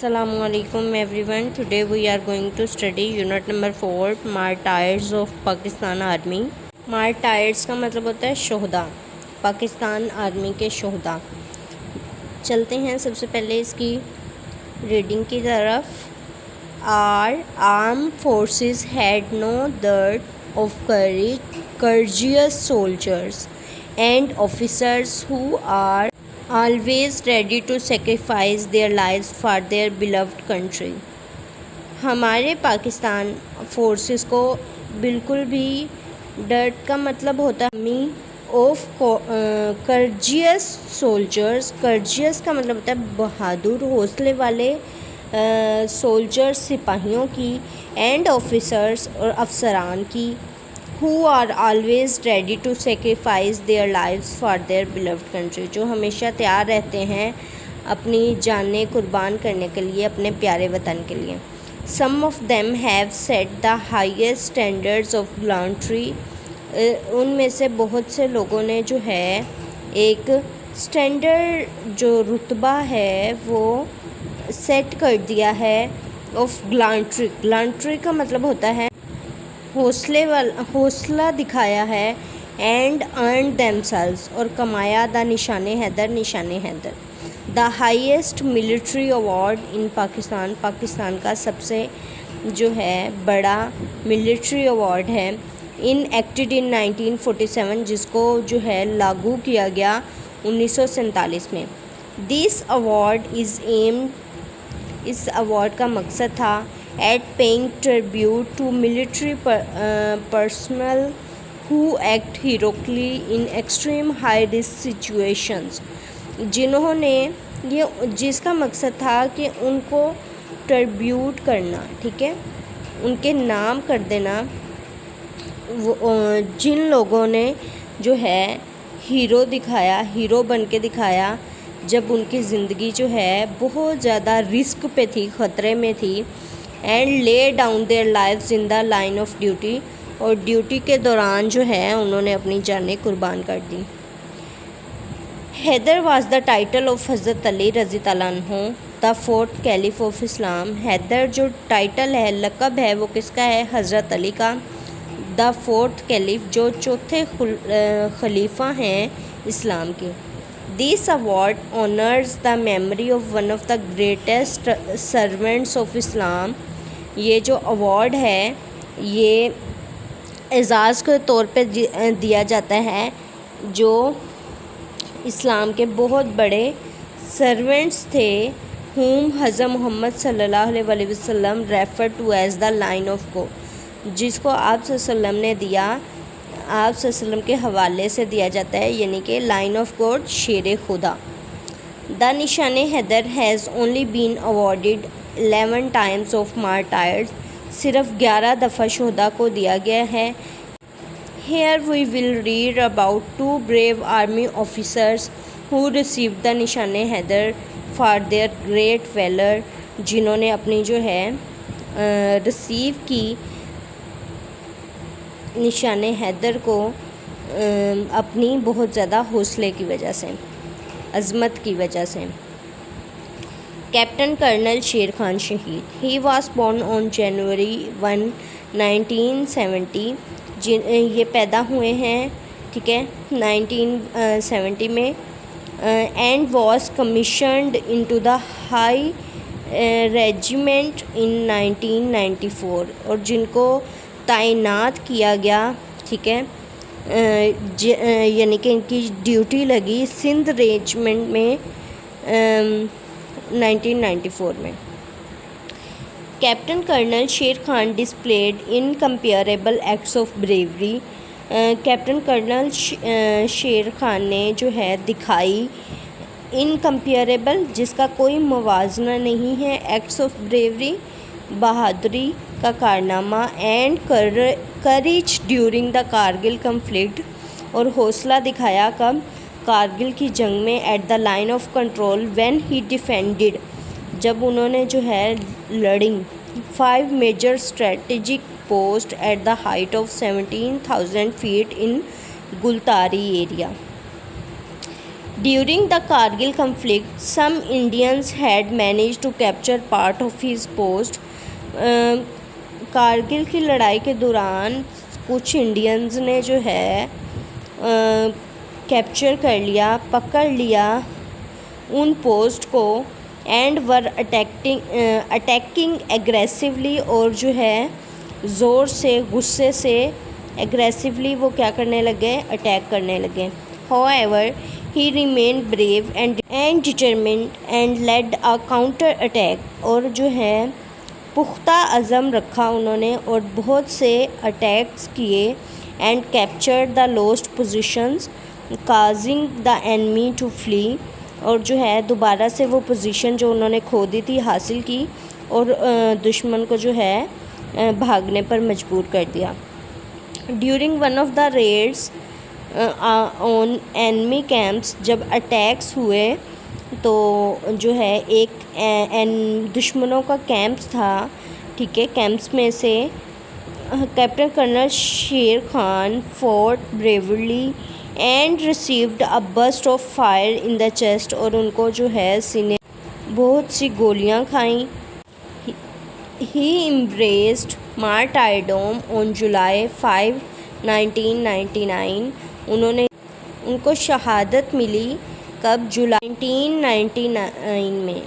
Assalamualaikum everyone. Today we are going to study unit number 4 martyrs of Pakistan army. Martyrs का मतलब होता है शोहदा, Pakistan army के शोहदा। चलते हैं सबसे पहले इसकी रीडिंग की तरफ। Our arm forces had no dearth of courageous soldiers and officers who are always ready to sacrifice their lives for their beloved country। हमारे पाकिस्तान फोर्सेस को बिल्कुल भी डर्ट का मतलब होता है मी ऑफ कर्जियस सोल्जर्स। कर्जियस का मतलब होता है बहादुर, हौसले वाले सोल्जर्स, सिपाहियों की, एंड ऑफिसर्स और अफसरान की, who are always ready to sacrifice their lives for their beloved country, जो हमेशा तैयार रहते हैं अपनी जानें कुर्बान करने के लिए अपने प्यारे वतन के लिए। Some of them have set the highest standards of gallantry, उनमें से बहुत से लोगों ने जो है एक स्टैंडर्ड जो रुतबा है वो सेट कर दिया है ऑफ गलांट्री। गलांट्री का मतलब होता है हौसला दिखाया है, एंड अर्न देमसेल्व्स और कमाया द निशाने Haider, Nishan-e Haider. The highest military award in Pakistan, Pakistan का सबसे जो है बड़ा मिलिट्री अवार्ड है। इन एक्टेड इन 1947, जिसको जो है लागू किया गया 1947 में। दिस अवार्ड इज़ एम्ड, इस अवार्ड का मकसद था at paying tribute to military personnel who act heroically in extreme high risk situations, जिन्होंने ये जिसका मकसद था कि उनको ट्रिब्यूट करना, ठीक है, उनके नाम कर देना जिन लोगों ने जो है हीरो दिखाया, हीरो बन के दिखाया जब उनकी ज़िंदगी जो है बहुत ज़्यादा रिस्क पे थी, ख़तरे में थी। And lay down their lives in the line of duty, और ड्यूटी के दौरान जो है उन्होंने अपनी जानें कुर्बान कर दी। Haidar was the title of Hazrat Ali रज़ी अल्लाह अन्हु, the fourth caliph of Islam. Haidar जो टाइटल है, लक़ब है, वो किसका है? हज़रत अली का। द फोर्थ कैलिफ, जो चौथे खलीफा हैं इस्लाम के। This award honours the memory of one of the greatest servants of Islam. ये जो अवार्ड है ये एजाज़ के तौर पे दिया जाता है जो इस्लाम के बहुत बड़े सर्वेंट्स थे, whom हज़रत मोहम्मद सल्लल्लाहु अलैहि वसल्लम refer to as the line of God, जिसको आप सल्लम ने दिया, आप सल्लम के हवाले से दिया जाता है, यानी कि लाइन ऑफ गॉड, शेर खुदा। द निशाने Haider has only been awarded 11 times of martyrs, सिर्फ 11 दफ़ा शोहदा को दिया गया है। Here we will read about 2 brave army officers who receive the निशाने Haider for their great valour, जिन्होंने अपनी जो है रिसीव की निशाने हैदर को अपनी बहुत ज़्यादा हौसले की वजह से, अज़मत की वजह से। कैप्टन कर्नल शेर खान शहीद। He was born on January 1, 1970। ये पैदा हुए हैं, ठीक है, 1970 में। And was commissioned into the high regiment in 1994, और जिनको तैनात किया गया, ठीक है, यानी कि इनकी ड्यूटी लगी सिंध रेजिमेंट में 1994 में। Captain colonel Sher Khan displayed incomparable acts of bravery. Captain colonel Sher Khan ने जो है दिखाई इनकम्पेरेबल, जिसका कोई मुवाजना नहीं है, एक्ट्स ऑफ ब्रेवरी, बहादुरी का कारनामा, and courage during the Kargil conflict, और हौसला दिखाया कब? कारगिल की जंग में, at the line of control when he defended, जब उन्होंने जो है लड़ी 5 major strategic post at the height of 17,000 feet in Gultari area. During the Kargil conflict, some Indians had managed to capture part of his post. Kargil की लड़ाई के दौरान कुछ इंडियंस ने जो है कैप्चर कर लिया, पकड़ लिया उन पोस्ट को, एंड वर अटैकिंग एग्रेसिवली, और जो है ज़ोर से, गुस्से से एग्रेसिवली वो क्या करने लगे, अटैक करने लगे. However, he remained brave and determined and led a counter attack. और जो है पुख्ता अज़म रखा उन्होंने और बहुत से अटैक्स किए. And captured the lost positions causing the enemy to flee. और जो है दोबारा से वो पोजीशन जो उन्होंने खो दी थी हासिल की और दुश्मन को जो है भागने पर मजबूर कर दिया. During one of the raids on enemy camps, जब अटैक्स हुए तो जो है एक दुश्मनों का कैंप्स था, ठीक है, कैंप्स में से captain colonel Sher Khan fought bravely and received a burst of fire in the chest. और उनको जो है सीने बहुत सी गोलियां खाईं. ही एम्ब्रेस्ड मार्टायरडम ऑन जुलाई 5, 1999. उनको शहादत मिली कब, जुलाई 1999 में.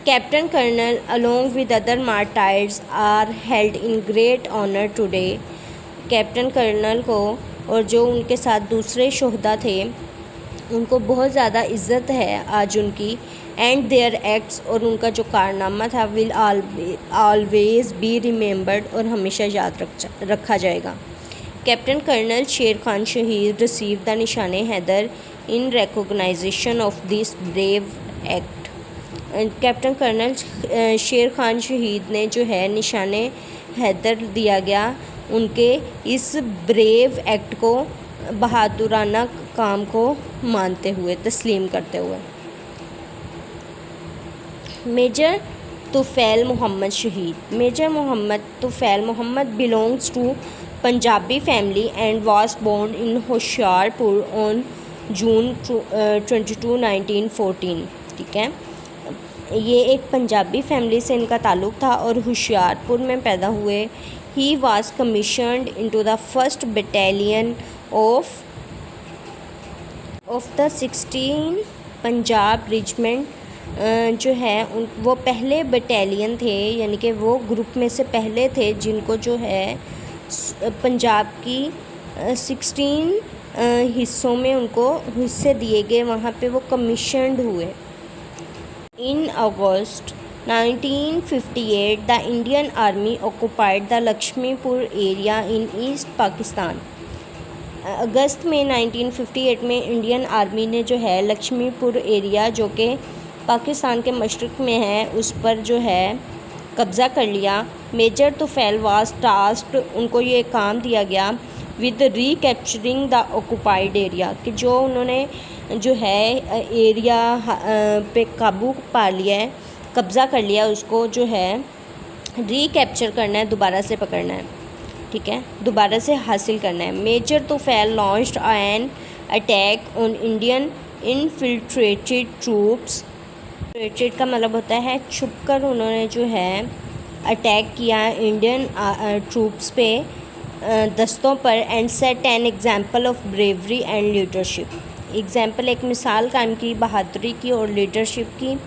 Captain Karnal along with other martyrs are held in great honor today. Captain Karnal को और जो उनके साथ दूसरे शोहदा थे उनको बहुत ज़्यादा इज़्ज़त है आज उनकी. एंड देयर एक्ट्स, और उनका जो कारनामा था, विल ऑलवेज बी रिमेंबर्ड, और हमेशा याद रखा जाएगा. कैप्टन कर्नल शेर खान शहीद रिसीव द निशाने Haider in recognition of this brave act. Captain colonel Sher Khan शहीद ने जो है निशाने हैदर दिया गया उनके इस ब्रेव एक्ट को, बहादुराना काम को मानते हुए, तस्लीम करते हुए. मेजर तुफ़ैल मोहम्मद शहीद. Major Muhammad Tufail Muhammad belongs to Punjabi family and was born in Hoshiarpur on June 22, 1914. ठीक है, ये एक पंजाबी फैमिली से इनका ताल्लुक़ था और होशियारपुर में पैदा हुए. He was commissioned into the first battalion of the 16 Punjab regiment. जो है वो पहले बटालियन थे, यानी कि वो ग्रुप में से पहले थे जिनको जो है पंजाब की 16 हिस्सों में उनको हिस्से दिए गए, वहाँ पे वो कमीशनड हुए. In August 1958 the Indian army occupied the Laxmipur area in east Pakistan. अगस्त में 1958 में इंडियन आर्मी ने जो है लक्ष्मीपुर एरिया, जो कि पाकिस्तान के मशरक़ में है, उस पर जो है कब्ज़ा कर लिया. मेजर तुफ़ैल वाज टास्क्ड, उनको ये काम दिया गया विद रीकैप्चरिंग द ऑक्यूपाइड एरिया, कि जो उन्होंने जो है एरिया पे काबू पा लिया है, कब्ज़ा कर लिया, उसको जो है रीकैप्चर करना है, दोबारा से पकड़ना है. ठीक है, दोबारा से हासिल करना है. Major Tufail launched an attack on Indian infiltrated troops. Infiltrated का मतलब होता है छुपकर उन्होंने जो है अटैक किया इंडियन ट्रूप्स पे, दस्तों पर. And set an example of bravery and leadership. Example, एक मिसाल कायम की बहादुरी की और लीडरशिप की.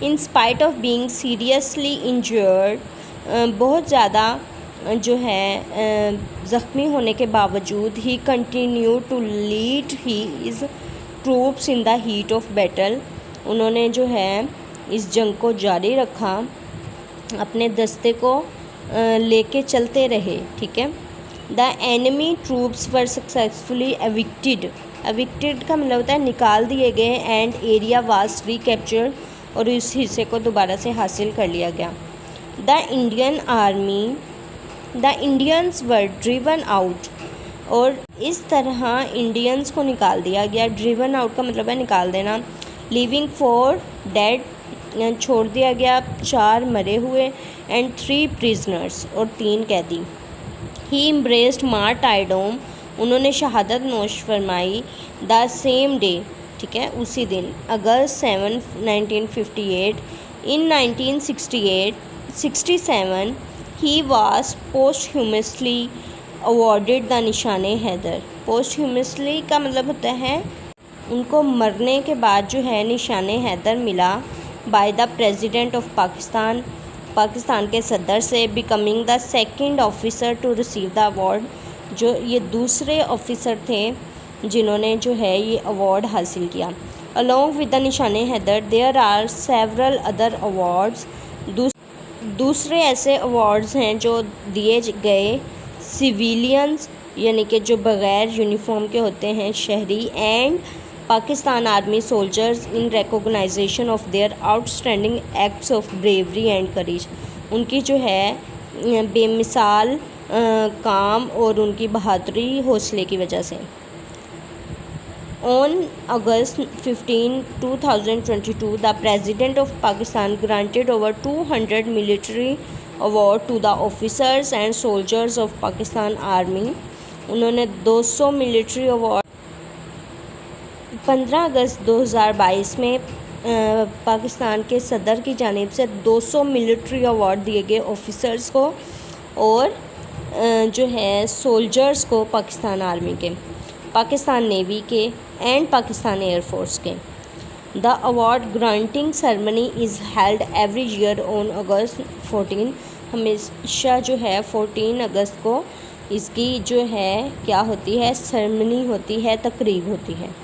In spite of being seriously injured, बहुत ज़्यादा जो है ज़ख्मी होने के बावजूद, he continue to lead his troops in the heat of battle. उन्होंने जो है इस जंग को जारी रखा, अपने दस्ते को लेके चलते रहे. ठीक है. The enemy troops were successfully evicted. Evicted का मतलब होता है निकाल दिए गए. एंड एरिया वाज रिकैप्चर्ड, और इस हिस्से को दोबारा से हासिल कर लिया गया. The Indians were driven out, और इस तरह इंडियंस को निकाल दिया गया. ड्रिवन आउट का मतलब है निकाल देना. लिविंग 4 डेड, छोड़ दिया गया 4 मरे हुए. एंड 3 प्रिजनर्स, और 3 कैदी. ही एम्ब्रेस्ड मार्टायरडम उन्होंने शहादत नोश फरमाई द सेम डे, ठीक है, उसी दिन, अगस्त 7 1958। इन 1967 he was पोस्टह्यूमसली awarded the Nishan Haider. पोस्टह्यूमसली का मतलब होता है उनको मरने के बाद जो है निशान हैदर मिला, by the president of Pakistan, Pakistan के सदर से, becoming the second officer to receive the award, जो ये दूसरे ऑफिसर थे जिन्होंने जो है ये अवार्ड हासिल किया। Along with the Nishan Haider there are several other awards, दूसरे ऐसे अवार्ड्स हैं जो दिए गए सिविलियंस यानी कि जो बग़ैर यूनिफॉर्म के होते हैं, शहरी, and Pakistan army soldiers in recognition of their outstanding acts of bravery and courage, उनकी जो है बेमिसाल काम और उनकी बहादुरी, हौसले की वजह से। On August 15 2022 the president of Pakistan granted over 200 military award to the officers and soldiers of Pakistan army, उन्होंने 200 मिलिट्री अवार्ड 15 अगस्त 2022 में पाकिस्तान के सदर की जानिब से 200 मिलिट्री अवार्ड दिए गए ऑफिसर्स को और जो है सोल्जर्स को, पाकिस्तान आर्मी के, पाकिस्तान नेवी के एंड पाकिस्तान एयरफोर्स के। The award granting ceremony is held every year on August 14, हमेशा जो है 14 अगस्त को इसकी जो है क्या होती है, सेरेमनी होती है, तकरीब होती है।